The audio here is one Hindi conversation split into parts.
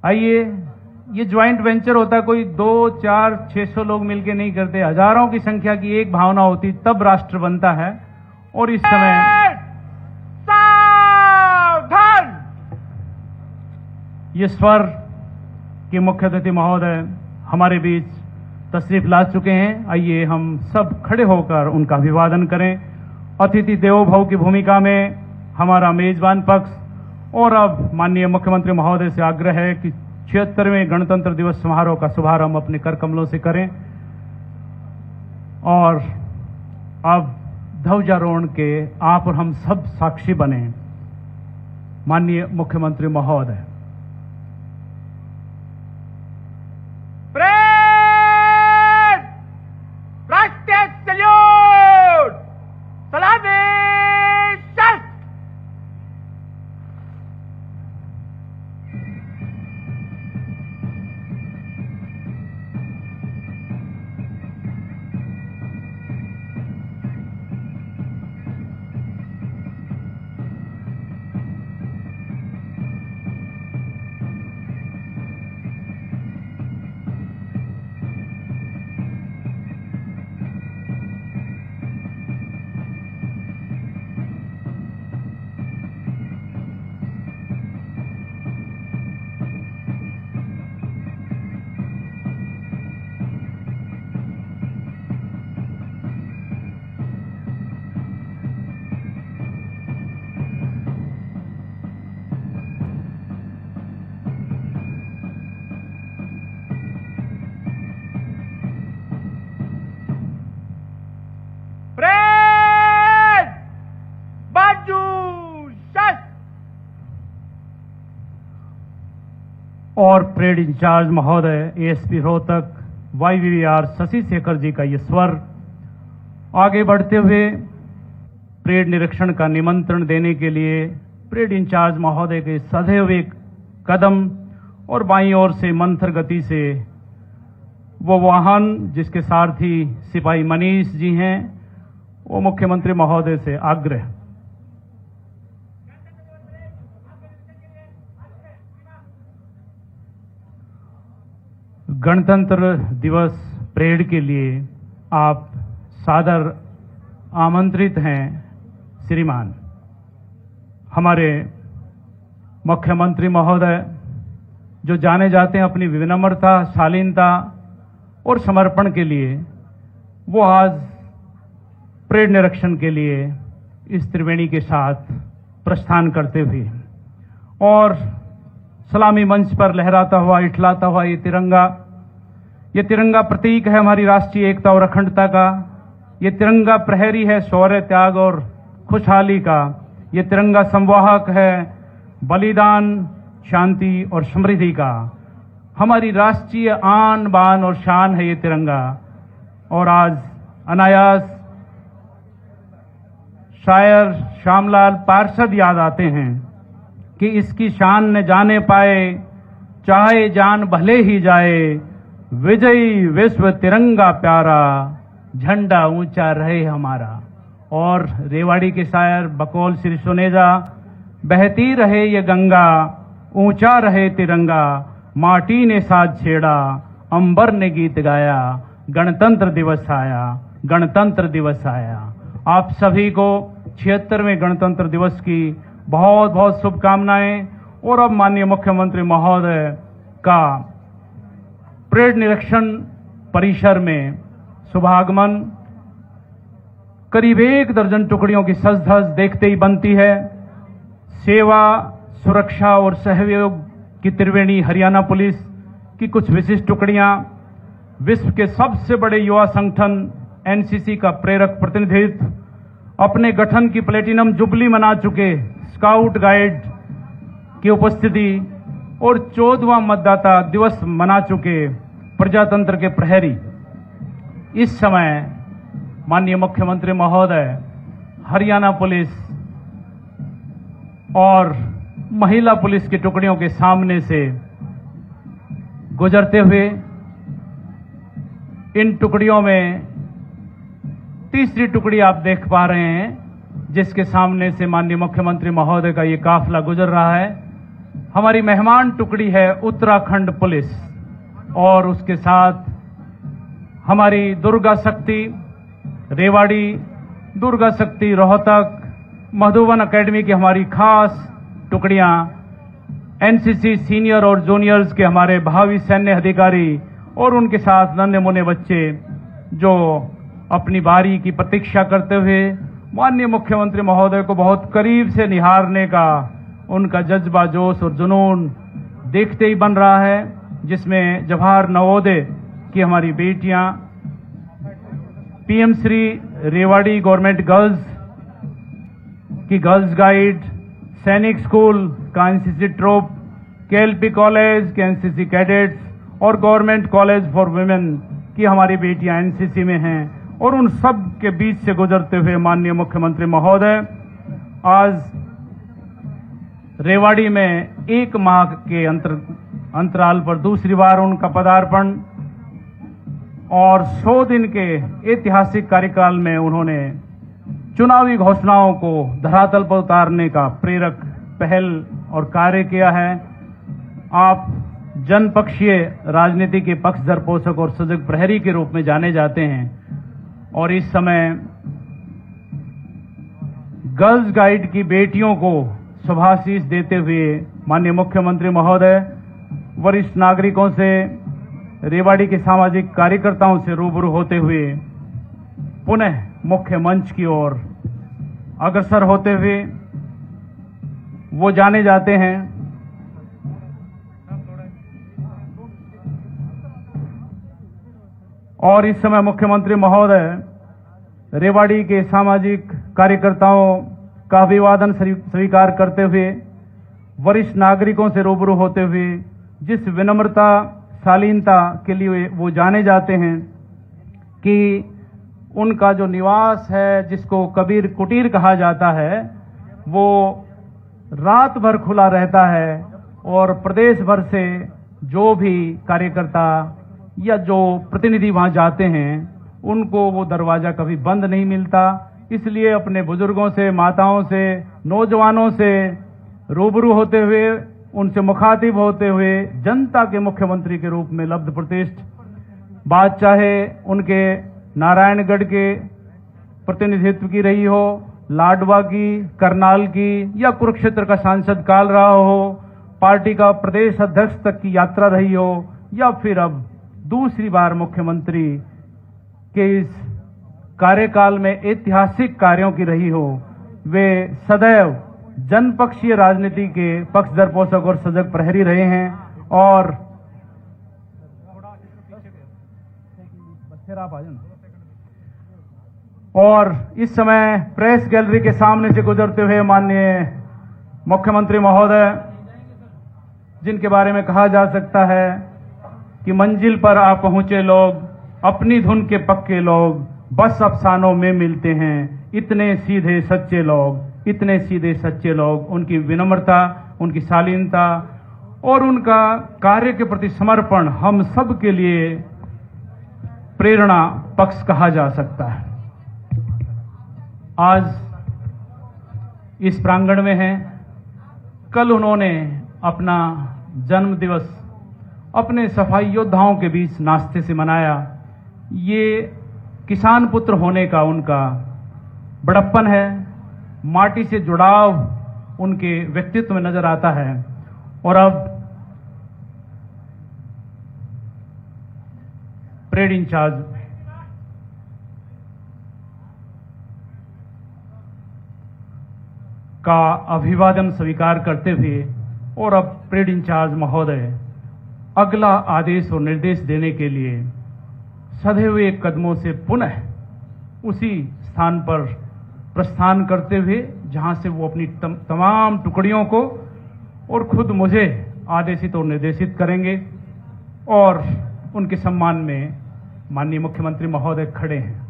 आइए, ये ज्वाइंट वेंचर होता, कोई 2, 4, 600 लोग मिलके नहीं करते, हजारों की संख्या की एक भावना होती, तब राष्ट्र बनता है। और इस समय सावधान! ये स्वर के मुख्य अतिथि महोदय हमारे बीच तशरीफ ला चुके हैं। आइए हम सब खड़े होकर उनका अभिवादन करें। अतिथि देवो भव की भूमिका में हमारा मेजबान पक्ष और अब माननीय मुख्यमंत्री महोदय से आग्रह है कि 76वें गणतंत्र दिवस समारोह का शुभारंभ अपने कर कमलों से करें। और अब ध्वजारोहण के आप और हम सब साक्षी बने। माननीय मुख्यमंत्री महोदय। राष्ट्रीय सल्यूट! सलामी शस्त्र! और परेड इंचार्ज महोदय एएसपी रोहतक YVVR शशि शेखर जी का ये स्वर आगे बढ़ते हुए परेड निरीक्षण का निमंत्रण देने के लिए परेड इंचार्ज महोदय के सधे हुए कदम और बाईं ओर से मंथर गति से वो वाहन जिसके सारथी सिपाही मनीष जी हैं, वो मुख्यमंत्री महोदय से आग्रह। गणतंत्र दिवस परेड के लिए आप सादर आमंत्रित हैं श्रीमान। हमारे मुख्यमंत्री महोदय जो जाने जाते हैं अपनी विनम्रता, शालीनता और समर्पण के लिए, वो आज परेड निरीक्षण के लिए इस त्रिवेणी के साथ प्रस्थान करते हुए और सलामी मंच पर लहराता हुआ, इठलाता हुआ ये तिरंगा प्रतीक है हमारी राष्ट्रीय एकता और अखंडता का। ये तिरंगा प्रहरी है शौर्य, त्याग और खुशहाली का। ये तिरंगा संवाहक है बलिदान, शांति और समृद्धि का। हमारी राष्ट्रीय आन बान और शान है ये तिरंगा। और आज अनायास शायर श्यामलाल पार्षद याद आते हैं कि इसकी शान न जाने पाए, चाहे जान भले ही जाए, विजयी विश्व तिरंगा प्यारा, झंडा ऊंचा रहे हमारा। और रेवाड़ी के शायर बकौल श्री सुनेजा, बहती रहे ये गंगा, ऊंचा रहे तिरंगा, माटी ने साज छेड़ा, अंबर ने गीत गाया, गणतंत्र दिवस आया, गणतंत्र दिवस आया। आप सभी को 76वें गणतंत्र दिवस की बहुत बहुत शुभकामनाएं। और अब माननीय मुख्यमंत्री महोदय का परेड निरीक्षण परिसर में शुभागमन करीब 1 दर्जन टुकड़ियों की सज धज देखते ही बनती है। सेवा, सुरक्षा और सहयोग की त्रिवेणी हरियाणा पुलिस की कुछ विशिष्ट टुकड़ियां, विश्व के सबसे बड़े युवा संगठन NCC का प्रेरक प्रतिनिधित्व, अपने गठन की प्लेटिनम जुबली मना चुके स्काउट गाइड की उपस्थिति और 14वां मतदाता दिवस मना चुके प्रजातंत्र के प्रहरी। इस समय माननीय मुख्यमंत्री महोदय हरियाणा पुलिस और महिला पुलिस की टुकड़ियों के सामने से गुजरते हुए इन टुकड़ियों में तीसरी टुकड़ी आप देख पा रहे हैं जिसके सामने से माननीय मुख्यमंत्री महोदय का ये काफिला गुजर रहा है। हमारी मेहमान टुकड़ी है उत्तराखंड पुलिस और उसके साथ हमारी दुर्गा शक्ति रेवाड़ी, दुर्गा शक्ति रोहतक, मधुबन एकेडमी की हमारी खास टुकड़ियां, एनसीसी सीनियर और जूनियर्स के हमारे भावी सैन्य अधिकारी और उनके साथ नन्हे मुन्ने बच्चे जो अपनी बारी की प्रतीक्षा करते हुए माननीय मुख्यमंत्री महोदय को बहुत करीब से निहारने का उनका जज्बा, जोश और जुनून देखते ही बन रहा है, जिसमें जवाहर नवोदय की हमारी बेटियां, PM Shri Rewari government girls की गर्ल्स गाइड, सैनिक स्कूल का एनसीसी ट्रूप, केएलपी कॉलेज के एनसीसी कैडेट्स और गवर्नमेंट कॉलेज फॉर वुमेन की हमारी बेटियां एनसीसी में हैं और उन सब के बीच से गुजरते हुए माननीय मुख्यमंत्री महोदय आज रेवाड़ी में 1 माह के अंतराल पर दूसरी बार उनका पदार्पण और 100 दिन के ऐतिहासिक कार्यकाल में उन्होंने चुनावी घोषणाओं को धरातल पर उतारने का प्रेरक पहल और कार्य किया है। आप जनपक्षीय राजनीति के पक्षधर पोषक और सजग प्रहरी के रूप में जाने जाते हैं और इस समय गर्ल्स गाइड की बेटियों को शुभाशीष देते हुए माननीय मुख्यमंत्री महोदय वरिष्ठ नागरिकों से, रेवाड़ी के सामाजिक कार्यकर्ताओं से रूबरू होते हुए पुनः मुख्य मंच की ओर अग्रसर होते हुए वो जाने जाते हैं। और इस समय मुख्यमंत्री महोदय रेवाड़ी के सामाजिक कार्यकर्ताओं का अभिवादन स्वीकार करते हुए वरिष्ठ नागरिकों से रूबरू होते हुए जिस विनम्रता, शालीनता के लिए वो जाने जाते हैं कि उनका जो निवास है, जिसको कबीर कुटीर कहा जाता है, वो रात भर खुला रहता है और प्रदेश भर से जो भी कार्यकर्ता या जो प्रतिनिधि वहां जाते हैं उनको वो दरवाजा कभी बंद नहीं मिलता। इसलिए अपने बुजुर्गों से, माताओं से, नौजवानों से रूबरू होते हुए, उनसे मुखातिब होते हुए जनता के मुख्यमंत्री के रूप में लब्ध प्रतिष्ठ, बात चाहे उनके नारायणगढ़ के प्रतिनिधित्व की रही हो, लाडवा की, करनाल की या कुरुक्षेत्र का सांसद काल रहा हो, पार्टी का प्रदेश अध्यक्ष तक की यात्रा रही हो या फिर अब दूसरी बार मुख्यमंत्री के इस कार्यकाल में ऐतिहासिक कार्यों की रही हो, वे सदैव जनपक्षीय राजनीति के पक्षधर पोषक और सजग प्रहरी रहे हैं। और इस समय प्रेस गैलरी के सामने से गुजरते हुए माननीय मुख्यमंत्री महोदय, जिनके बारे में कहा जा सकता है कि मंजिल पर आ पहुंचे लोग, अपनी धुन के पक्के लोग, बस अफसानों में मिलते हैं, इतने सीधे सच्चे लोग, इतने सीधे सच्चे लोग। उनकी विनम्रता, उनकी शालीनता और उनका कार्य के प्रति समर्पण हम सब के लिए प्रेरणा पक्ष कहा जा सकता है। आज इस प्रांगण में हैं, कल उन्होंने अपना जन्म दिवस अपने सफाई योद्धाओं के बीच नाश्ते से मनाया। ये किसान पुत्र होने का उनका बड़प्पन है, माटी से जुड़ाव उनके व्यक्तित्व में नजर आता है। और अब परेड इंचार्ज का अभिवादन स्वीकार करते हुए और अब परेड इंचार्ज महोदय अगला आदेश और निर्देश देने के लिए सधे हुए कदमों से पुनः उसी स्थान पर प्रस्थान करते हुए जहां से वो अपनी तमाम टुकड़ियों को और खुद मुझे आदेशित और निर्देशित करेंगे। और उनके सम्मान में माननीय मुख्यमंत्री महोदय खड़े हैं।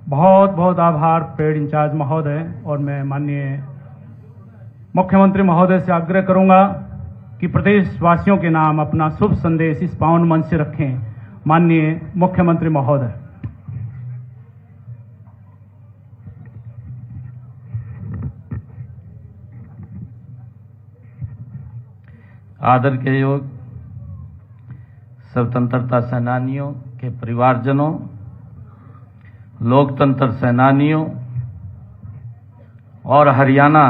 बहुत बहुत आभार परेड इंचार्ज महोदय। और मैं माननीय मुख्यमंत्री महोदय से आग्रह करूंगा कि प्रदेश वासियों के नाम अपना शुभ संदेश इस पावन मंच से रखें। माननीय मुख्यमंत्री महोदय। आदर के योग स्वतंत्रता सेनानियों के परिवारजनों, लोकतंत्र सेनानियों और हरियाणा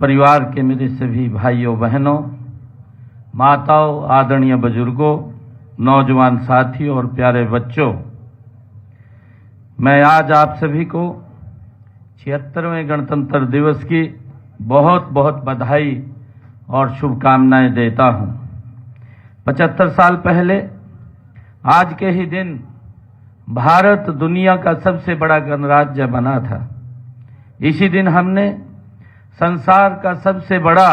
परिवार के मेरे सभी भाइयों बहनों, माताओं, आदरणीय बुजुर्गों, नौजवान साथियों और प्यारे बच्चों, मैं आज आप सभी को 76वें गणतंत्र दिवस की बहुत बहुत बधाई और शुभकामनाएं देता हूं। 75 साल पहले आज के ही दिन भारत दुनिया का सबसे बड़ा गणराज्य बना था। इसी दिन हमने संसार का सबसे बड़ा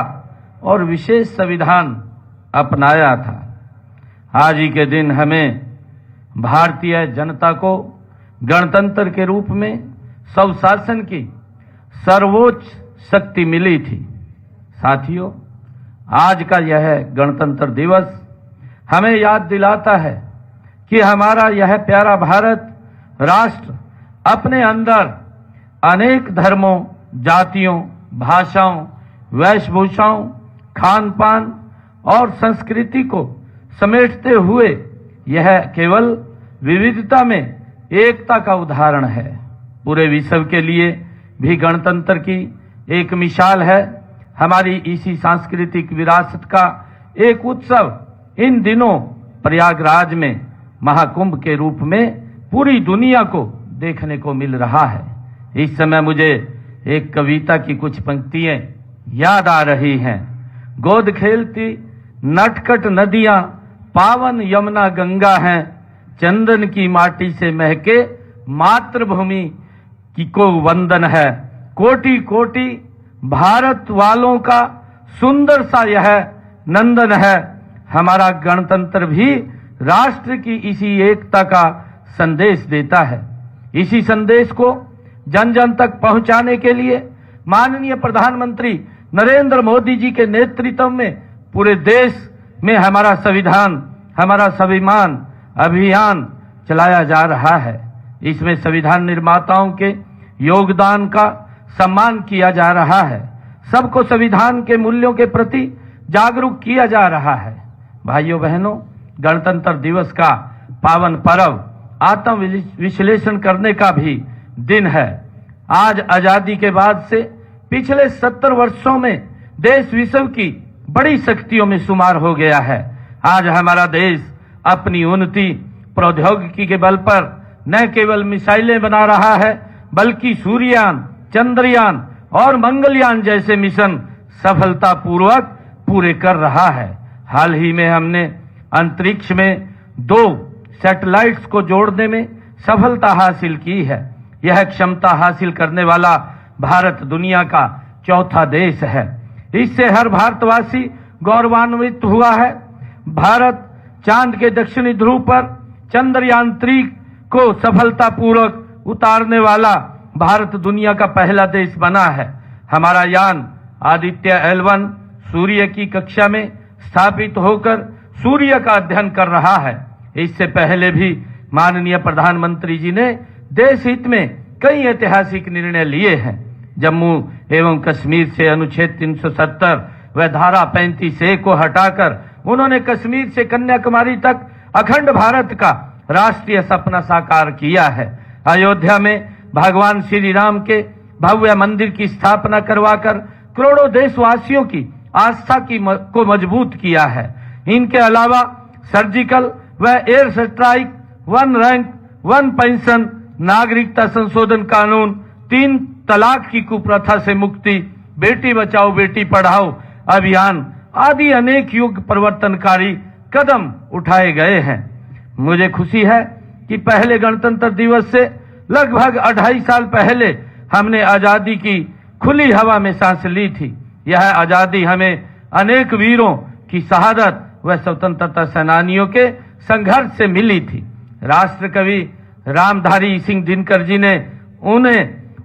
और विशेष संविधान अपनाया था। आज ही के दिन हमें भारतीय जनता को गणतंत्र के रूप में स्वशासन की सर्वोच्च शक्ति मिली थी। साथियों, आज का यह गणतंत्र दिवस हमें याद दिलाता है कि हमारा यह प्यारा भारत राष्ट्र अपने अंदर अनेक धर्मों, जातियों, भाषाओं, वेशभूषाओं, खान पान और संस्कृति को समेटते हुए यह केवल विविधता में एकता का उदाहरण है। पूरे विश्व के लिए भी गणतंत्र की एक मिसाल है। हमारी इसी सांस्कृतिक विरासत का एक उत्सव इन दिनों प्रयागराज में महाकुंभ के रूप में पूरी दुनिया को देखने को मिल रहा है। इस समय मुझे एक कविता की कुछ पंक्तियां याद आ रही हैं। गोद खेलती नटखट नदियां पावन यमुना गंगा हैं, चंदन की माटी से महके मातृभूमि की को वंदन है। कोटि कोटि भारत वालों का सुंदर सा यह नंदन है। हमारा गणतंत्र भी राष्ट्र की इसी एकता का संदेश देता है। इसी संदेश को जन जन तक पहुंचाने के लिए माननीय प्रधानमंत्री नरेंद्र मोदी जी के नेतृत्व में पूरे देश में हमारा संविधान, हमारा स्वाभिमान अभियान चलाया जा रहा है। इसमें संविधान निर्माताओं के योगदान का सम्मान किया जा रहा है। सबको संविधान के मूल्यों के प्रति जागरूक किया जा रहा है। भाइयों बहनों, गणतंत्र दिवस का पावन पर्व आत्म विश्लेषण करने का भी दिन है। आज आजादी के बाद से पिछले 70 वर्षों में देश विश्व की बड़ी शक्तियों में शुमार हो गया है। आज हमारा देश अपनी उन्नति प्रौद्योगिकी के बल पर न केवल मिसाइलें बना रहा है, बल्कि सूर्ययान, चंद्रयान और मंगलयान जैसे मिशन सफलतापूर्वक पूरे कर रहा है। हाल ही में हमने अंतरिक्ष में 2 सैटेलाइट्स को जोड़ने में सफलता हासिल की है। यह क्षमता हासिल करने वाला भारत दुनिया का चौथा देश है। इससे हर भारतवासी गौरवान्वित हुआ है। भारत चांद के दक्षिणी ध्रुव पर चंद्रयान 3 को सफलतापूर्वक उतारने वाला भारत दुनिया का पहला देश बना है। हमारा यान आदित्य L1 सूर्य की कक्षा में स्थापित होकर सूर्य का अध्ययन कर रहा है। इससे पहले भी माननीय प्रधानमंत्री जी ने देश हित में कई ऐतिहासिक निर्णय लिए हैं। जम्मू एवं कश्मीर से अनुच्छेद 370 व धारा 35A को हटाकर उन्होंने कश्मीर से कन्याकुमारी तक अखंड भारत का राष्ट्रीय सपना साकार किया है। अयोध्या में भगवान श्री राम के भव्य मंदिर की स्थापना करवाकर करोड़ों देशवासियों की आस्था को मजबूत किया है। इनके अलावा सर्जिकल व एयर स्ट्राइक, 1 रैंक 1 पेंशन, नागरिकता संशोधन कानून, 3 तलाक की कुप्रथा से मुक्ति, बेटी बचाओ बेटी पढ़ाओ अभियान आदि अनेक युग परिवर्तनकारी कदम उठाए गए हैं। मुझे खुशी है कि पहले गणतंत्र दिवस से लगभग 2.5 साल पहले हमने आजादी की खुली हवा में सांस ली थी। यह आजादी हमें अनेक वीरों की शहादत व स्वतंत्रता सेनानियों के संघर्ष से मिली थी। राष्ट्र कवि रामधारी सिंह दिनकर जी ने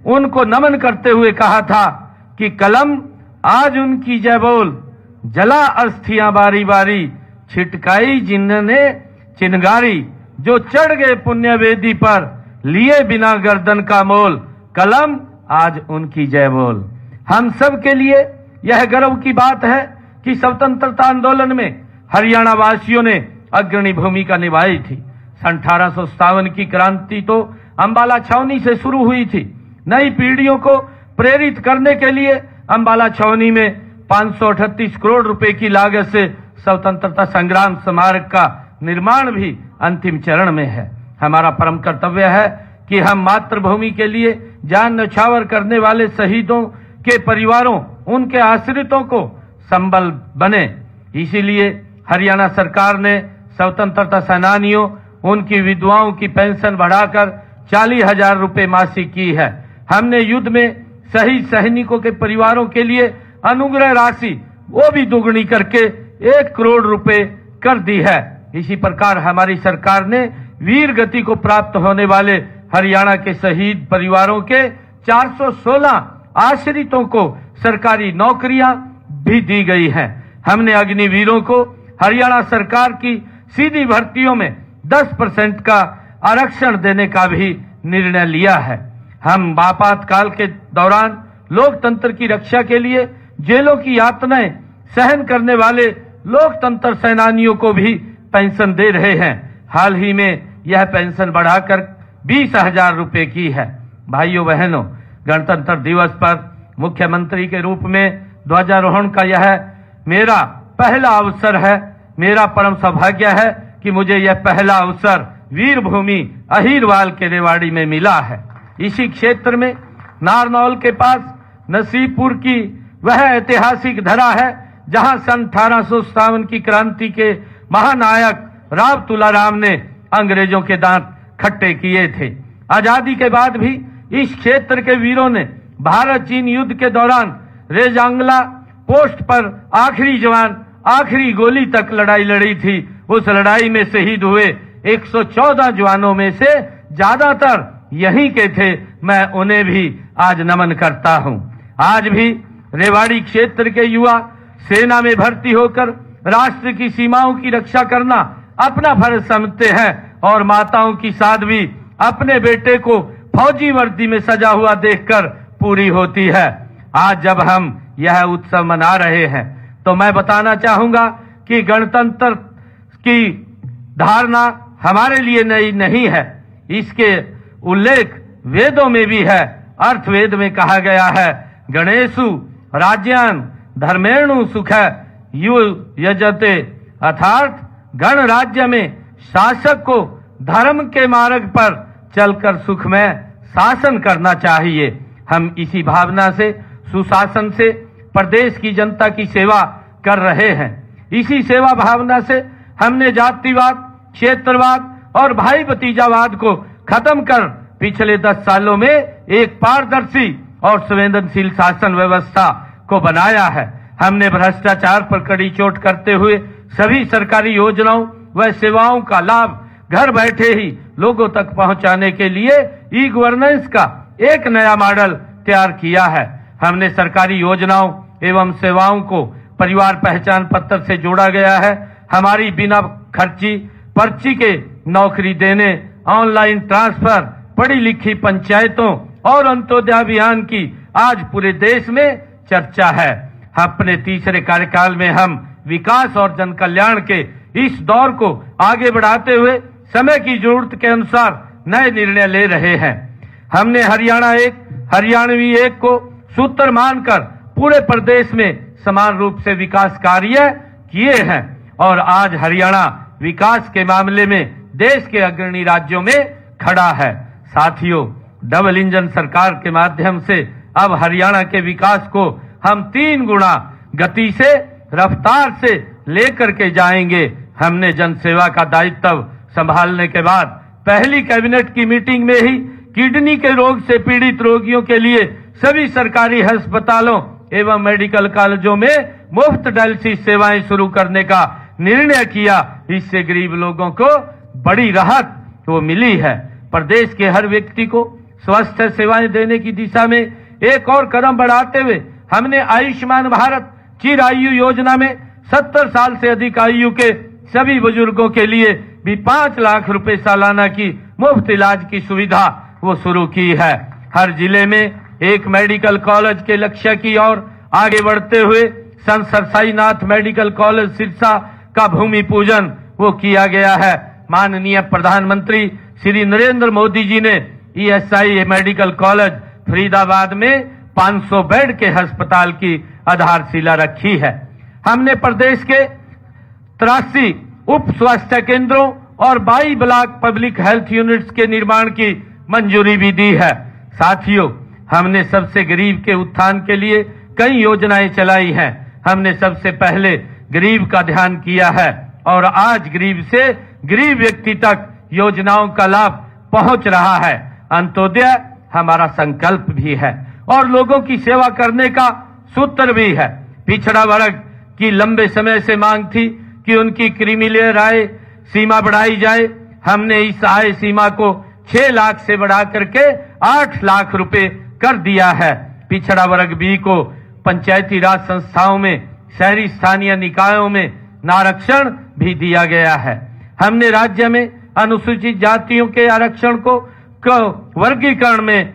उनको नमन करते हुए कहा था कि कलम आज उनकी जय बोल, जला अस्थियां बारी बारी, छिटकाई जिन्होंने चिनगारी, जो चढ़ गए पुण्य वेदी पर, लिए बिना गर्दन का मोल, कलम आज उनकी जय बोल। हम सब के लिए यह गर्व की बात है कि स्वतंत्रता आंदोलन में हरियाणा वासियों ने अग्रणी भूमिका निभाई थी। 1857 की क्रांति तो अंबाला छावनी से शुरू हुई थी। नई पीढ़ियों को प्रेरित करने के लिए अंबाला छावनी में 538 करोड़ रुपए की लागत से स्वतंत्रता संग्राम स्मारक का निर्माण भी अंतिम चरण में है। हमारा परम कर्तव्य है कि हम मातृभूमि के लिए जान न्यौछावर करने वाले शहीदों के परिवारों, उनके आश्रितों को संबल बने। इसीलिए हरियाणा सरकार ने स्वतंत्रता सेनानियों, उनकी विधवाओं की पेंशन बढ़ाकर 40,000 रुपए मासिक की है। हमने युद्ध में शहीद सैनिकों के परिवारों के लिए अनुग्रह राशि वो भी दुगनी करके 1 करोड़ रुपए कर दी है। इसी प्रकार हमारी सरकार ने वीर गति को प्राप्त होने वाले हरियाणा के शहीद परिवारों के 416 आश्रितों को सरकारी नौकरियां भी दी गई हैं। हमने अग्निवीरों को हरियाणा सरकार की सीधी भर्तियों में 10% का आरक्षण देने का भी निर्णय लिया है। हम आपातकाल के दौरान लोकतंत्र की रक्षा के लिए जेलों की यातनाएं सहन करने वाले लोकतंत्र सेनानियों को भी पेंशन दे रहे हैं। हाल ही में यह पेंशन बढ़ाकर 20,000 रुपए की है। भाइयों बहनों, गणतंत्र दिवस पर मुख्यमंत्री के रूप में ध्वजारोहण का यह मेरा पहला अवसर है। मेरा परम सौभाग्य है कि मुझे यह पहला अवसर वीरभूमि अहीरवाल के रेवाड़ी में मिला है। इसी क्षेत्र में नारनौल के पास नसीबपुर की वह ऐतिहासिक धरा है जहां सन 1857 की क्रांति के महानायक राव तुलाराम ने अंग्रेजों के दांत खट्टे किए थे। आजादी के बाद भी इस क्षेत्र के वीरों ने भारत चीन युद्ध के दौरान रेजांगला पोस्ट पर आखिरी जवान आखिरी गोली तक लड़ाई लड़ी थी। उस लड़ाई में शहीद हुए 114 जवानों में से ज्यादातर यहीं के थे। मैं उन्हें भी आज नमन करता हूं। आज भी रेवाड़ी क्षेत्र के युवा सेना में भर्ती होकर राष्ट्र की सीमाओं की रक्षा करना अपना फर्ज समझते हैं और माताओं की साध्वी अपने बेटे को फौजी वर्दी में सजा हुआ देखकर पूरी होती है। आज जब हम यह उत्सव मना रहे हैं तो मैं बताना चाहूंगा कि गणतंत्र की धारणा हमारे लिए नई नहीं है। इसके उल्लेख वेदों में भी है। अर्थवेद में कहा गया है, गणेशु राज्यान धर्मेणु सुख यु यजते, अर्थात गण राज्य में शासक को धर्म के मार्ग पर चलकर सुख में शासन करना चाहिए। हम इसी भावना से, सुशासन से प्रदेश की जनता की सेवा कर रहे हैं। इसी सेवा भावना से हमने जातिवाद, क्षेत्रवाद और भाई भतीजावाद को खत्म कर पिछले 10 सालों में एक पारदर्शी और संवेदनशील शासन व्यवस्था को बनाया है। हमने भ्रष्टाचार पर कड़ी चोट करते हुए सभी सरकारी योजनाओं व सेवाओं का लाभ घर बैठे ही लोगों तक पहुंचाने के लिए ई गवर्नेंस का एक नया मॉडल तैयार किया है। हमने सरकारी योजनाओं एवं सेवाओं को परिवार पहचान पत्र से जोड़ा गया है। हमारी बिना खर्ची पर्ची के नौकरी देने, ऑनलाइन ट्रांसफर, पढ़ी लिखी पंचायतों और अंत्योदय अभियान की आज पूरे देश में चर्चा है। अपने तीसरे कार्यकाल में हम विकास और जन कल्याण के इस दौर को आगे बढ़ाते हुए समय की जरूरत के अनुसार नए निर्णय ले रहे हैं। हमने हरियाणा एक, हरियाणवी एक को सूत्र मानकर पूरे प्रदेश में समान रूप से विकास कार्य किए हैं और आज हरियाणा विकास के मामले में देश के अग्रणी राज्यों में खड़ा है। साथियों, डबल इंजन सरकार के माध्यम से अब हरियाणा के विकास को हम 3 गुना गति से, रफ्तार से लेकर के जाएंगे। हमने जनसेवा का दायित्व संभालने के बाद पहली कैबिनेट की मीटिंग में ही किडनी के रोग से पीड़ित रोगियों के लिए सभी सरकारी अस्पतालों एवं मेडिकल कॉलेजों में मुफ्त डायलिसिस सेवाएं शुरू करने का निर्णय किया। इससे गरीब लोगों को बड़ी राहत तो मिली है। प्रदेश के हर व्यक्ति को स्वास्थ्य सेवाएं देने की दिशा में एक और कदम बढ़ाते हुए हमने आयुष्मान भारत चिरायु योजना में 70 साल से अधिक आयु के सभी बुजुर्गों के लिए भी 5 लाख रुपए सालाना की मुफ्त इलाज की सुविधा वो शुरू की है। हर जिले में एक मेडिकल कॉलेज के लक्ष्य की ओर आगे बढ़ते हुए संत सरसाईनाथ मेडिकल कॉलेज सिरसा का भूमि पूजन वो किया गया है। माननीय प्रधानमंत्री श्री नरेंद्र मोदी जी ने ईएसआई मेडिकल कॉलेज फरीदाबाद में 500 बेड के अस्पताल की आधारशिला रखी है। हमने प्रदेश के 83 उप स्वास्थ्य केंद्रों और 22 ब्लॉक पब्लिक हेल्थ यूनिट्स के निर्माण की मंजूरी भी दी है। साथियों, हमने सबसे गरीब के उत्थान के लिए कई योजनाएं चलाई हैं। हमने सबसे पहले गरीब का ध्यान किया है और आज गरीब से गरीब व्यक्ति तक योजनाओं का लाभ पहुंच रहा है। अंत्योदय हमारा संकल्प भी है और लोगों की सेवा करने का सूत्र भी है। पिछड़ा वर्ग की लंबे समय से मांग थी कि उनकी क्रीमीलेयर आय सीमा बढ़ाई जाए। हमने इस आय सीमा को 6 लाख से बढ़ा करके 8 लाख रुपए कर दिया है। पिछड़ा वर्ग बी को पंचायती राज संस्थाओं में, शहरी स्थानीय निकायों में आरक्षण भी दिया गया है। हमने राज्य में अनुसूचित जातियों के आरक्षण को वर्गीकरण में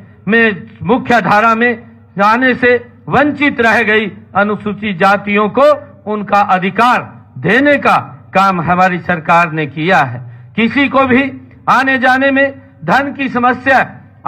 मुख्य धारा में आने से वंचित रह गई अनुसूचित जातियों को उनका अधिकार देने का काम हमारी सरकार ने किया है। किसी को भी आने जाने में धन की समस्या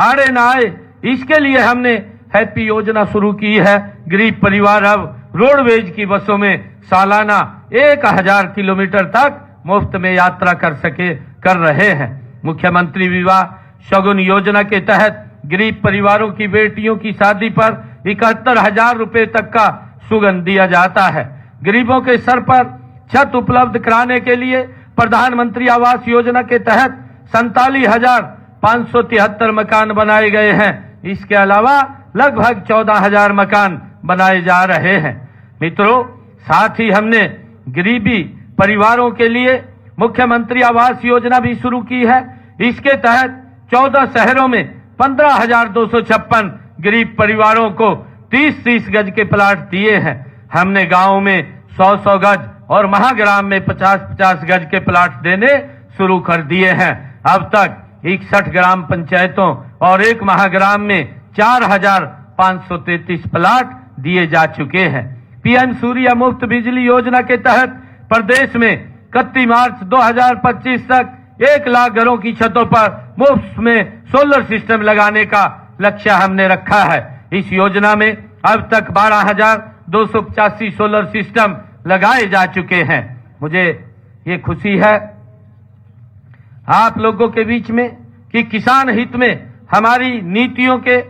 आड़े न आए, इसके लिए हमने हैप्पी योजना शुरू की है। गरीब परिवार अब रोडवेज की बसों में सालाना 1000 किलोमीटर तक मुफ्त में यात्रा कर रहे हैं। मुख्यमंत्री विवाह शगुन योजना के तहत गरीब परिवारों की बेटियों की शादी पर 71,000 रुपए तक का सुगन दिया जाता है। गरीबों के सर पर छत उपलब्ध कराने के लिए प्रधानमंत्री आवास योजना के तहत 47,573 मकान बनाए गए हैं। इसके अलावा लगभग 14,000 मकान बनाए जा रहे हैं। मित्रों, साथ ही हमने गरीबी परिवारों के लिए मुख्यमंत्री आवास योजना भी शुरू की है। इसके तहत 14 शहरों में 15,256 गरीब परिवारों को 30-30 गज के प्लाट दिए हैं। हमने गांवों में 100-100 गज और महाग्राम में 50-50 गज के प्लाट देने शुरू कर दिए हैं। अब तक 61 ग्राम पंचायतों और 1 महाग्राम में 4,533 प्लाट दिए जा चुके हैं। पीएम सूर्य मुफ्त बिजली योजना के तहत प्रदेश में 31 मार्च 2025 तक 1 लाख घरों की छतों पर मुफ्त में सोलर सिस्टम लगाने का लक्ष्य हमने रखा है। इस योजना में अब तक 12,285 सोलर सिस्टम लगाए जा चुके हैं। मुझे ये खुशी है आप लोगों के बीच में कि किसान हित में हमारी नीतियों के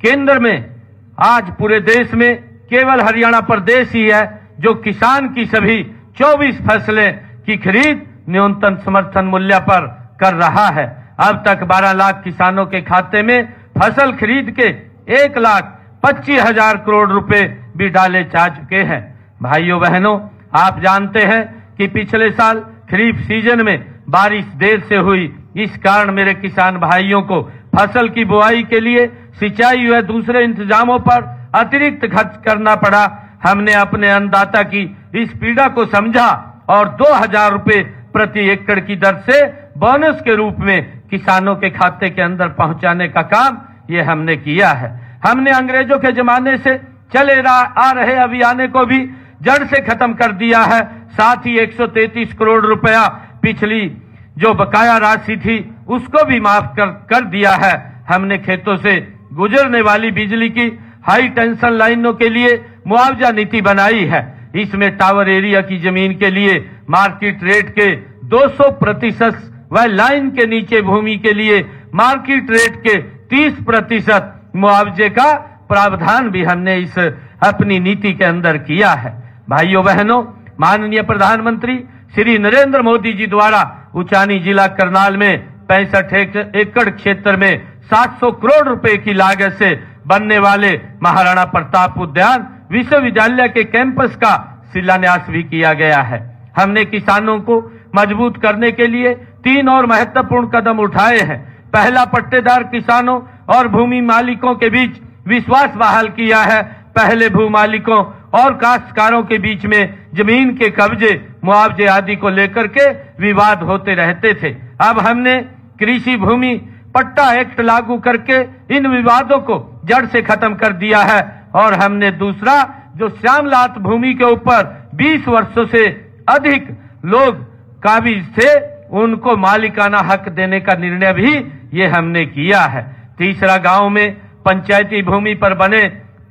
केंद्र में आज पूरे देश में केवल हरियाणा प्रदेश ही है जो किसान की सभी 24 फसलें की खरीद न्यूनतम समर्थन मूल्य पर कर रहा है। अब तक 12 लाख किसानों के खाते में फसल खरीद के 1,25,000 करोड़ रुपए भी डाले जा चुके हैं। भाइयों बहनों, आप जानते हैं कि पिछले साल खरीफ सीजन में बारिश देर से हुई, इस कारण मेरे किसान भाइयों को फसल की बुआई के लिए सिंचाई व दूसरे इंतजामों पर अतिरिक्त खर्च करना पड़ा। हमने अपने अन्नदाता की इस पीड़ा को समझा और 2,000 रुपए प्रति एकड़ की दर से बोनस के रूप में किसानों के खाते के अंदर पहुंचाने का काम ये हमने किया है। हमने अंग्रेजों के जमाने से चले आ रहे अभियान को भी जड़ से खत्म कर दिया है। साथ ही 133 करोड़ रुपया पिछली जो बकाया राशि थी उसको भी माफ कर दिया है। हमने खेतों से गुजरने वाली बिजली की हाई टेंशन लाइनों के लिए मुआवजा नीति बनाई है। इसमें टावर एरिया की जमीन के लिए मार्केट रेट के 200% व लाइन के नीचे भूमि के लिए मार्केट रेट के 30% मुआवजे का प्रावधान भी हमने इस अपनी नीति के अंदर किया है। भाइयों बहनों, माननीय प्रधानमंत्री श्री नरेंद्र मोदी जी द्वारा उचानी जिला करनाल में 65 एकड़ क्षेत्र में 700 करोड़ रुपए की लागत से बनने वाले महाराणा प्रताप उद्यान विश्वविद्यालय के कैंपस का शिलान्यास भी किया गया है। हमने किसानों को मजबूत करने के लिए 3 और महत्वपूर्ण कदम उठाए हैं। पहला, पट्टेदार किसानों और भूमि मालिकों के बीच विश्वास बहाल किया है। पहले भू मालिकों और काश्तकारों के बीच में जमीन के कब्जे, मुआवजे आदि को लेकर के विवाद होते रहते थे। अब हमने कृषि भूमि पट्टा एक्ट लागू करके इन विवादों को जड़ से खत्म कर दिया है। और हमने दूसरा, जो श्यामलात भूमि के ऊपर 20 वर्षों से अधिक लोग काबिज थे, उनको मालिकाना हक देने का निर्णय भी ये हमने किया है। तीसरा, गांव में पंचायती भूमि पर बने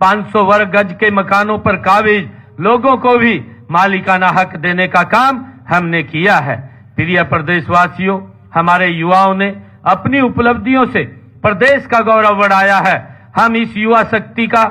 500 वर्ग गज के मकानों पर काबिज लोगों को भी मालिकाना हक देने का काम हमने किया है। प्रिय प्रदेशवासियों, हमारे युवाओं ने अपनी उपलब्धियों से प्रदेश का गौरव बढ़ाया है। हम इस युवा शक्ति का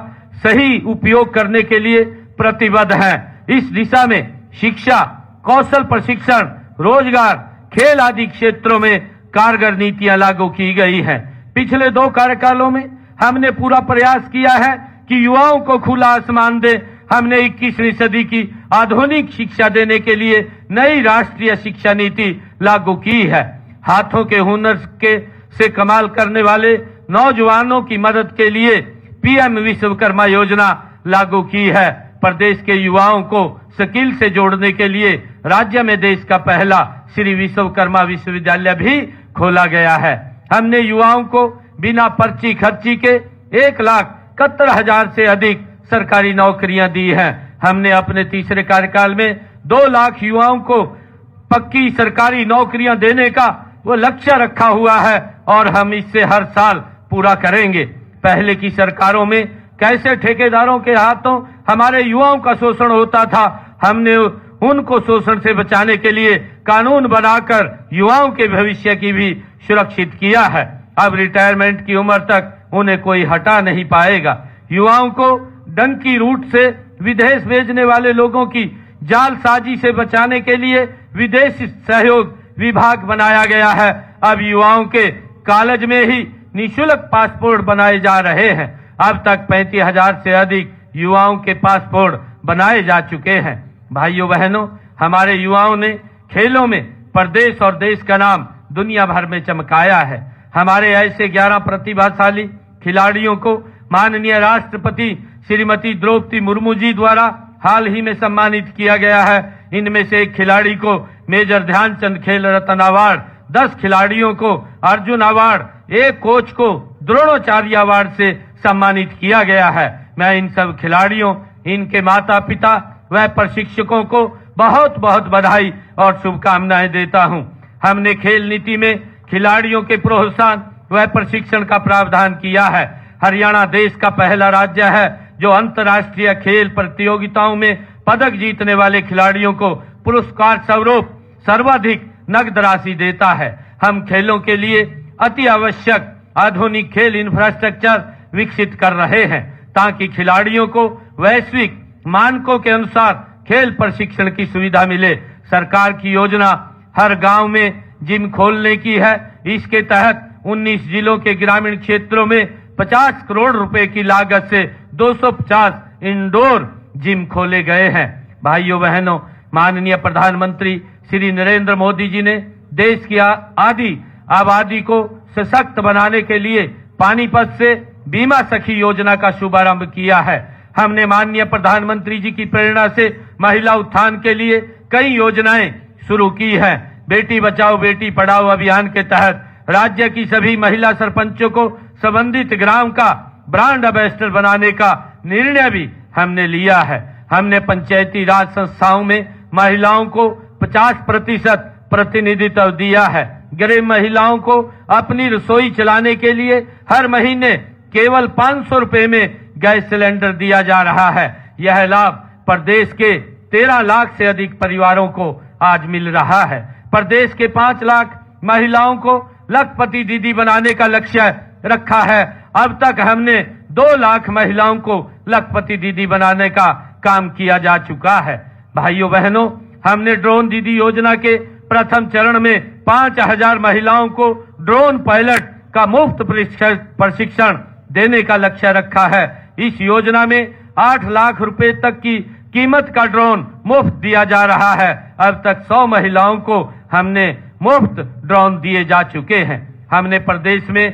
सही उपयोग करने के लिए प्रतिबद्ध हैं। इस दिशा में शिक्षा, कौशल प्रशिक्षण, रोजगार, खेल आदि क्षेत्रों में कारगर नीतियां लागू की गई हैं। पिछले 2 कार्यकालों में हमने पूरा प्रयास किया है कि युवाओं को खुला आसमान दे। हमने 21वीं सदी की आधुनिक शिक्षा देने के लिए नई राष्ट्रीय शिक्षा नीति लागू की है। हाथों के हुनर से कमाल करने वाले नौजवानों की मदद के लिए पीएम विश्वकर्मा योजना लागू की है। प्रदेश के युवाओं को स्किल से जोड़ने के लिए राज्य में देश का पहला श्री विश्वकर्मा विश्वविद्यालय भी खोला गया है। हमने युवाओं को बिना पर्ची खर्ची के 1,71,000 से अधिक सरकारी नौकरियां दी हैं। हमने अपने तीसरे कार्यकाल में 2 लाख युवाओं को पक्की सरकारी नौकरियां देने का वो लक्ष्य रखा हुआ है और हम इससे हर साल पूरा करेंगे। पहले की सरकारों में कैसे ठेकेदारों के हाथों हमारे युवाओं का शोषण होता था, हमने उनको शोषण से बचाने के लिए कानून बनाकर युवाओं के भविष्य की भी सुरक्षित किया है। अब रिटायरमेंट की उम्र तक उन्हें कोई हटा नहीं पाएगा। युवाओं को डंकी रूट से विदेश भेजने वाले लोगों की जालसाजी से बचाने के लिए विदेश सहयोग विभाग बनाया गया है। अब युवाओं के कॉलेज में ही निःशुल्क पासपोर्ट बनाए जा रहे हैं। अब तक 35,000 से अधिक युवाओं के पासपोर्ट बनाए जा चुके हैं। भाइयों बहनों, हमारे युवाओं ने खेलों में प्रदेश और देश का नाम दुनिया भर में चमकाया है। हमारे ऐसे 11 प्रतिभाशाली खिलाड़ियों को माननीय राष्ट्रपति श्रीमती द्रौपदी मुर्मू जी द्वारा हाल ही में सम्मानित किया गया है। इनमें से एक खिलाड़ी को मेजर ध्यानचंद खेल रत्न अवार्ड, 10 खिलाड़ियों को अर्जुन अवार्ड, एक कोच को द्रोणाचार्य अवार्ड से सम्मानित किया गया है। मैं इन सब खिलाड़ियों, इनके माता पिता व प्रशिक्षकों को बहुत बहुत बधाई और शुभकामनाएं देता हूं। हमने खेल नीति में खिलाड़ियों के प्रोत्साहन व प्रशिक्षण का प्रावधान किया है। हरियाणा देश का पहला राज्य है जो अंतर्राष्ट्रीय खेल प्रतियोगिताओं में पदक जीतने वाले खिलाड़ियों को पुरस्कार स्वरूप सर्वाधिक नगद राशि देता है। हम खेलों के लिए अति आवश्यक आधुनिक खेल इंफ्रास्ट्रक्चर विकसित कर रहे हैं ताकि खिलाड़ियों को वैश्विक मानकों के अनुसार खेल प्रशिक्षण की सुविधा मिले। सरकार की योजना हर गांव में जिम खोलने की है। इसके तहत 19 जिलों के ग्रामीण क्षेत्रों में 50 करोड़ रुपए की लागत से 250 इंडोर जिम खोले गए हैं। भाइयों बहनों, माननीय प्रधानमंत्री श्री नरेंद्र मोदी जी ने देश की आधी आबादी को सशक्त बनाने के लिए पानीपत से बीमा सखी योजना का शुभारंभ किया है। हमने माननीय प्रधानमंत्री जी की प्रेरणा से महिला उत्थान के लिए कई योजनाएं शुरू की हैं। बेटी बचाओ बेटी पढ़ाओ अभियान के तहत राज्य की सभी महिला सरपंचों को संबंधित ग्राम का ब्रांड एम्बेसडर बनाने का निर्णय भी हमने लिया है। हमने पंचायती राज संस्थाओं में महिलाओं को 50% प्रतिनिधित्व दिया है। गरीब महिलाओं को अपनी रसोई चलाने के लिए हर महीने केवल 500 रुपए में गैस सिलेंडर दिया जा रहा है। यह लाभ प्रदेश के 13 लाख से अधिक परिवारों को आज मिल रहा है। प्रदेश के 5 लाख महिलाओं को लखपति दीदी बनाने का लक्ष्य रखा है। अब तक हमने 2 लाख महिलाओं को लखपति दीदी बनाने का काम किया जा चुका है। भाइयों बहनों, हमने ड्रोन दीदी योजना के प्रथम चरण में 5,000 महिलाओं को ड्रोन पायलट का मुफ्त प्रशिक्षण देने का लक्ष्य रखा है। इस योजना में 8 लाख रुपए तक की कीमत का ड्रोन मुफ्त दिया जा रहा है। अब तक 100 महिलाओं को हमने मुफ्त ड्रोन दिए जा चुके हैं। हमने प्रदेश में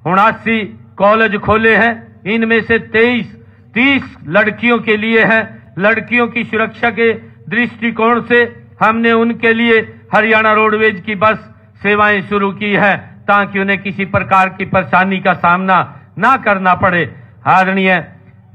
79 कॉलेज खोले हैं। इनमें से 30 लड़कियों के लिए हैं। लड़कियों की सुरक्षा के दृष्टिकोण से हमने उनके लिए हरियाणा रोडवेज की बस सेवाएं शुरू की है ताकि उन्हें किसी प्रकार की परेशानी का सामना ना करना पड़े। आदरणीय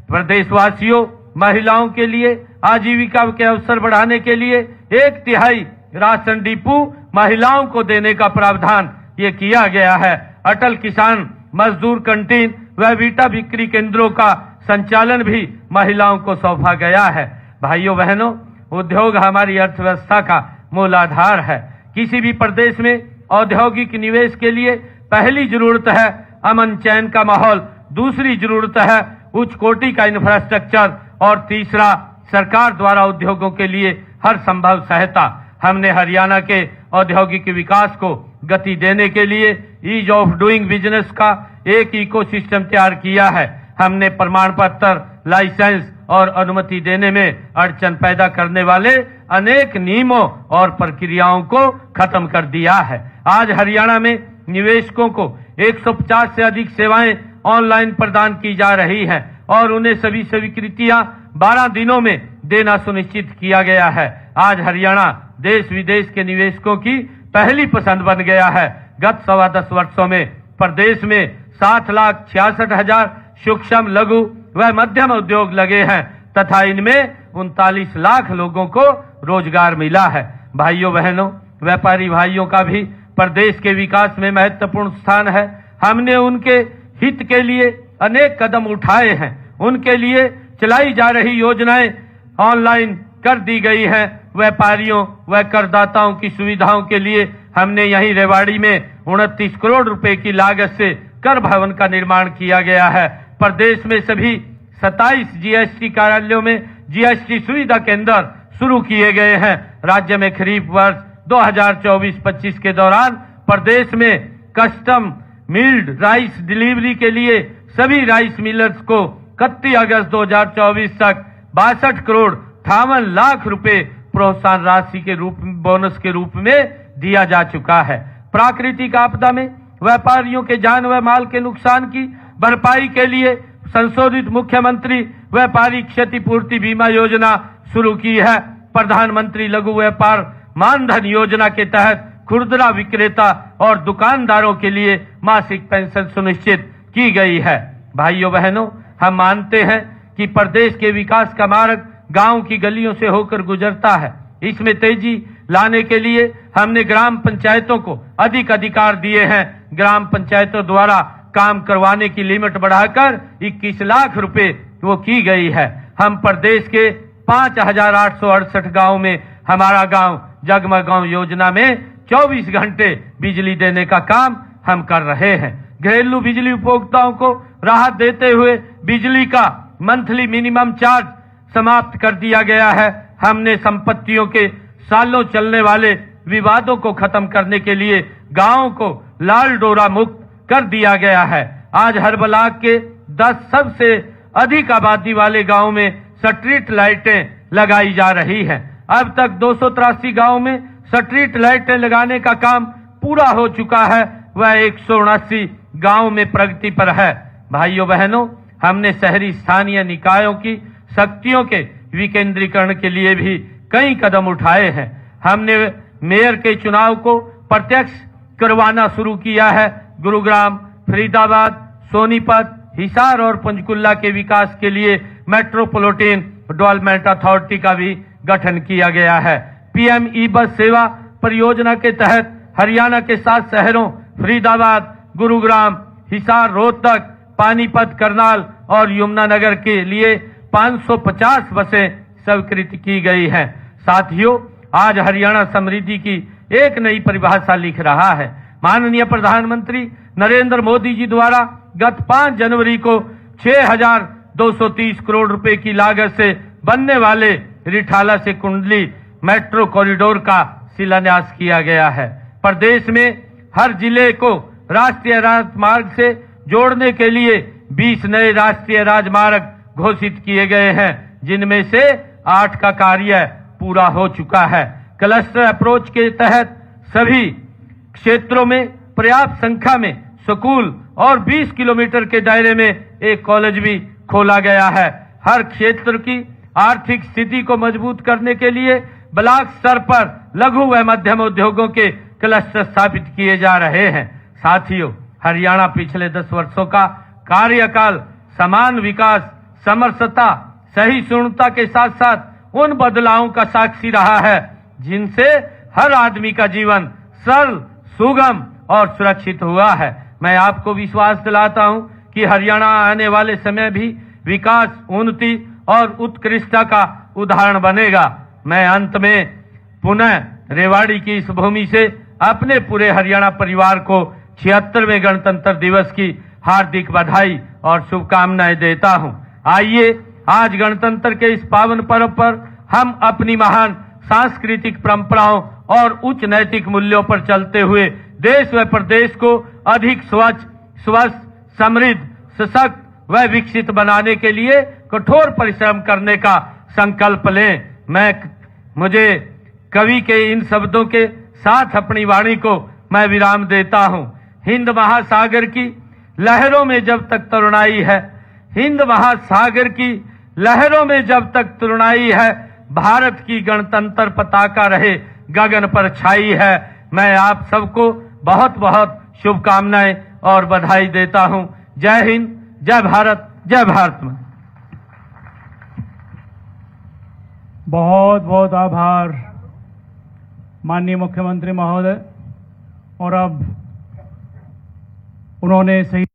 प्रदेशवासियों, महिलाओं के लिए आजीविका के अवसर बढ़ाने के लिए 1/3 राशन डिपो महिलाओं को देने का प्रावधान ये किया गया है। अटल किसान मजदूर कैंटीन व वीटा बिक्री केंद्रों का संचालन भी महिलाओं को सौंपा गया है। भाइयों बहनों, उद्योग हमारी अर्थव्यवस्था का मूल आधार है। किसी भी प्रदेश में औद्योगिक निवेश के लिए पहली जरूरत है अमन चैन का माहौल, दूसरी जरूरत है उच्च कोटि का इंफ्रास्ट्रक्चर और तीसरा सरकार द्वारा उद्योगों के लिए हर संभव सहायता। हमने हरियाणा के औद्योगिक विकास को गति देने के लिए ईज ऑफ डूइंग बिजनेस का एक इकोसिस्टम तैयार किया है। हमने प्रमाण पत्र, लाइसेंस और अनुमति देने में अड़चन पैदा करने वाले अनेक नियमों और प्रक्रियाओं को खत्म कर दिया है। आज हरियाणा में निवेशकों को 150 से अधिक सेवाएं ऑनलाइन प्रदान की जा रही हैं और उन्हें सभी स्वीकृतियां 12 दिनों में देना सुनिश्चित किया गया है। आज हरियाणा देश विदेश के निवेशकों की पहली पसंद बन गया है। गत 10.25 वर्षों में प्रदेश में 7,66,000 सूक्ष्म लघु व मध्यम उद्योग लगे हैं तथा इनमें 39 लाख लोगों को रोजगार मिला है। भाइयों बहनों, व्यापारी भाइयों का भी प्रदेश के विकास में महत्वपूर्ण स्थान है। हमने उनके हित के लिए अनेक कदम उठाए हैं। उनके लिए चलाई जा रही योजनाएं ऑनलाइन कर दी गई हैं। व्यापारियों व करदाताओं की सुविधाओं के लिए हमने यहीं रेवाड़ी में 29 करोड़ रुपए की लागत से कर भवन का निर्माण किया गया है। प्रदेश में सभी 27 जीएसटी कार्यालयों में जीएसटी सुविधा केंद्र शुरू किए गए हैं। राज्य में खरीफ वर्ष 2024-25 के दौरान प्रदेश में कस्टम मिल्ड राइस डिलीवरी के लिए सभी राइस मिलर्स को 31 अगस्त 2024 तक 62 करोड़ 58 लाख रुपए प्रोत्साहन राशि के रूप में बोनस के रूप में दिया जा चुका है। प्राकृतिक आपदा में व्यापारियों के जान व माल के नुकसान की भरपाई के लिए संशोधित मुख्यमंत्री व्यापारी क्षतिपूर्ति बीमा योजना शुरू की है। प्रधानमंत्री लघु व्यापार मानधन योजना के तहत खुदरा विक्रेता और दुकानदारों के लिए मासिक पेंशन सुनिश्चित की गई है। भाइयों बहनों, हम मानते हैं कि प्रदेश के विकास का मार्ग गांव की गलियों से होकर गुजरता है। इसमें तेजी लाने के लिए हमने ग्राम पंचायतों को अधिक अधिकार दिए हैं। ग्राम पंचायतों द्वारा काम करवाने की लिमिट बढ़ाकर 21 लाख रुपए वो की गई है। हम प्रदेश के 5,868 गांव में हमारा गांव जगमग गांव योजना में 24 घंटे बिजली देने का काम हम कर रहे हैं। घरेलू बिजली उपभोक्ताओं को राहत देते हुए बिजली का मंथली मिनिमम चार्ज समाप्त कर दिया गया है। हमने संपत्तियों के सालों चलने वाले विवादों को खत्म करने के लिए गांवों को लाल डोरा मुक्त कर दिया गया है। आज हर ब्लॉक के 10 सबसे अधिक आबादी वाले गांव में स्ट्रीट लाइटें लगाई जा रही हैं। अब तक 283 गांव में स्ट्रीट लाइटें लगाने का काम पूरा हो चुका है। वह 179 गांव में प्रगति पर है। भाइयों बहनों, हमने शहरी स्थानीय निकायों की शक्तियों के विकेंद्रीकरण के लिए भी कई कदम उठाए हैं। हमने मेयर के चुनाव को प्रत्यक्ष करवाना शुरू किया है। गुरुग्राम, फरीदाबाद, सोनीपत, हिसार और पंचकुला के विकास के लिए मेट्रोपॉलिटन डेवलपमेंट अथॉरिटी का भी गठन किया गया है। पीएम ई बस सेवा परियोजना के तहत हरियाणा के 7 शहरों फरीदाबाद, गुरुग्राम, हिसार, रोहतक, पानीपत, करनाल और यमुनानगर के लिए 550 बसें स्वीकृत की गई हैं। साथियों, आज हरियाणा समृद्धि की एक नई परिभाषा लिख रहा है। माननीय प्रधानमंत्री नरेंद्र मोदी जी द्वारा गत 5 जनवरी को 6,230 करोड़ रुपए की लागत से बनने वाले रिठाला से कुंडली मेट्रो कॉरिडोर का शिलान्यास किया गया है। प्रदेश में हर जिले को राष्ट्रीय राजमार्ग से जोड़ने के लिए 20 नए राष्ट्रीय राजमार्ग घोषित किए गए हैं, जिनमें से 8 का कार्य पूरा हो चुका है। क्लस्टर अप्रोच के तहत सभी क्षेत्रों में पर्याप्त संख्या में स्कूल और 20 किलोमीटर के दायरे में एक कॉलेज भी खोला गया है। हर क्षेत्र की आर्थिक स्थिति को मजबूत करने के लिए ब्लॉक स्तर पर लघु व मध्यम उद्योगों के क्लस्टर स्थापित किए जा रहे हैं। साथियों, हरियाणा पिछले 10 वर्षों का कार्यकाल समान विकास, समरसता, सहिष्णुता के साथ साथ उन बदलावों का साक्षी रहा है जिनसे हर आदमी का जीवन सरल, सुगम और सुरक्षित हुआ है। मैं आपको विश्वास दिलाता हूं कि हरियाणा आने वाले समय भी विकास, उन्नति और उत्कृष्टता का उदाहरण बनेगा। मैं अंत में पुनः रेवाड़ी की इस भूमि से अपने पूरे हरियाणा परिवार को 76वें गणतंत्र दिवस की हार्दिक बधाई और शुभकामनाएं देता हूं। आइए आज गणतंत्र के इस पावन पर्व पर हम अपनी महान सांस्कृतिक परंपराओं और उच्च नैतिक मूल्यों पर चलते हुए देश व प्रदेश को अधिक स्वच्छ, स्वस्थ, समृद्ध, सशक्त व विकसित बनाने के लिए कठोर परिश्रम करने का संकल्प लें। मुझे कवि के इन शब्दों के साथ अपनी वाणी को मैं विराम देता हूं। हिंद महासागर की लहरों में जब तक तरुणाई है, हिंद महासागर की लहरों में जब तक तरुणाई है, भारत की गणतंत्र पताका रहे गगन पर छाई है। मैं आप सबको बहुत बहुत शुभकामनाएं और बधाई देता हूं। जय हिंद, जय भारत, जय भारत मां। बहुत बहुत आभार माननीय मुख्यमंत्री महोदय। और अब उन्होंने सही